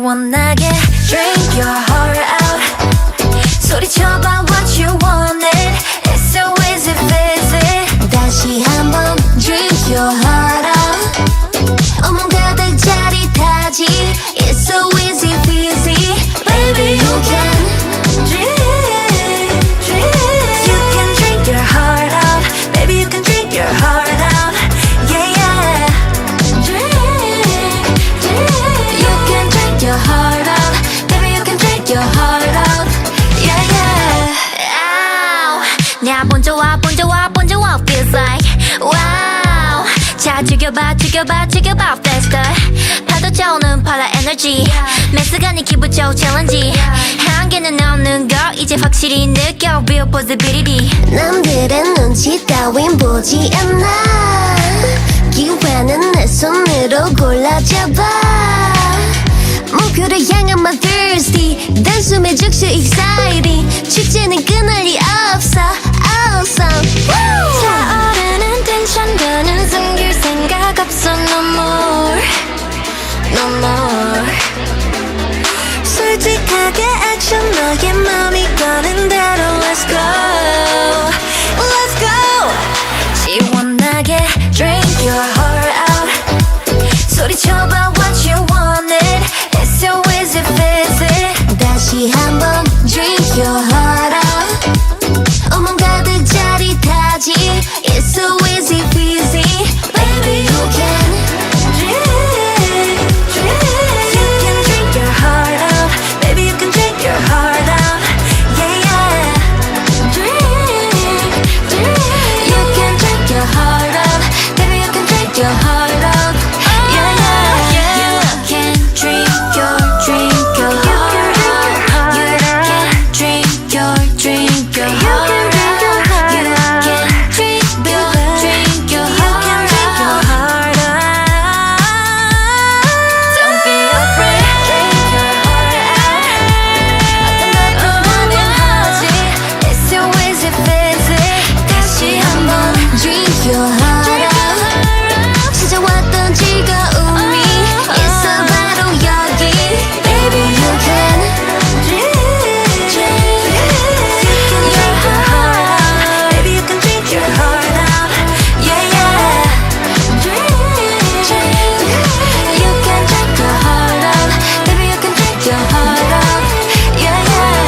시원하게 drink your heart out. 소리쳐봐 what you wanted. It's so easy, easy. 다시 한번 drink your heart out. 온몸 가득 짜릿하지. It's so easy, easy. Baby you can drink, drink. You can drink your heart out. Baby you can drink your heart out. Yeah, yeah. Drink, drink. You can drink your heart out. Baby you can drink your heart out. Yeah, yeah. Ow. 나 본져 와 feels like wow. 자 죽여봐 FESTA. 파도 차오는 파라 에너지. 매스간이 기분 좋은 챌린지. 한계는 없는 걸 이제 확실히 느껴. Real possibility. 남들의 눈치 따윈 보지 않아. 기회는 내 손으로 골라잡아. 목표를 향한 my thirsty. 단숨에 즉시 exciting. 축제는 끊을 리 없어. Awesome. 차오르는 텐션 더는 숨길 생각 없어. No more, no more. 솔직하게 액션 너의 맘이 가는 대로 Let's go, let's go. 시원하게 drink your heart out. 소리쳐봐 what you wanted. It's so easy, easy. 다시 한번 drink your heart out. 온몸 가득 짜릿하지. It's so easy, easy. Baby you can drink, drink. You can drink your heart out. Baby you can drink your heart out. Yeah, yeah. Drink, drink. You can drink your heart out. Baby you can drink your heart out. Yeah, yeah. You can drink your heart out. You can drink your heart out. You can drink your heart out. Don't be afraid. Drink your heart out. 어떤 말도 원하지. It's so easy, easy. 다시 한번 drink your heart out. 찾아왔던 즐거움이 있어 바로 여기. Baby you can drink, drink. You can drink your heart out. Baby you can drink your heart out. Yeah, yeah. Drink, drink. You can drink your heart out. Baby you can drink your heart out. Yeah, yeah.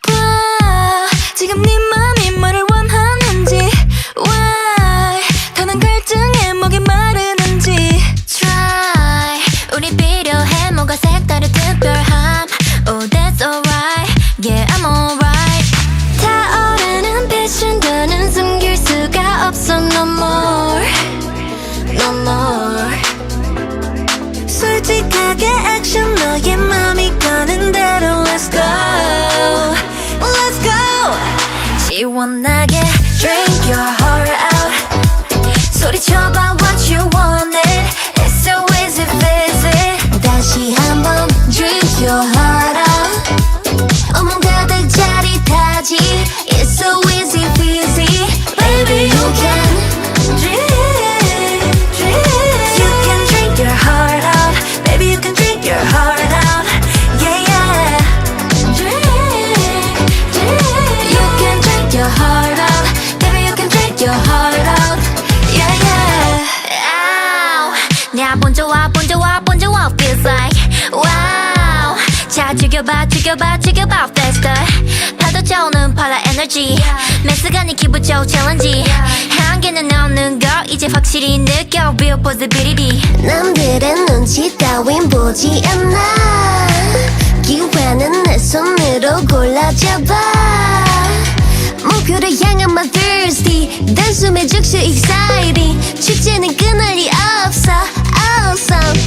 와, 지금 네 맘이 뭐를 원하는지. Why 더는 갈증에 목이 마르는지. Try 우리 필요해 뭐가 색다른 특별함. Oh that's alright. Yeah I'm alright. 타오르는 빛은 더는 숨길 수가 없어. No more, no more. 솔직하게 액션 너의 맘이 가는 대로 Let's go, let's go. 시원하게 drink your heart out. 소리쳐봐 what you wanted. It's so easy, easy. 다시 한번 drink your heart out. 온몸 가득 짜릿하지. It's so easy, easy. Baby you can drink, drink. You can drink your heart out. Baby you can drink your heart out. Yeah, yeah. Drink, drink. You can drink your heart out. Baby you can drink your heart out. Yeah, yeah. Ow. 나 본져 와 feels like wow. 자 죽여봐 FESTA. 파도 차오는 파라 에너지. 매스간이 기분 좋은 챌린지. 한계는 없는 걸 이제 확실히 느껴. Real possibility. 남들의 눈치 따윈 보지 않아. 기회는 내 손으로 골라잡아. 목표를 향한 my thirsty. 단숨에 즉시 exciting. 축제는 끊을 리 없어. Awesome.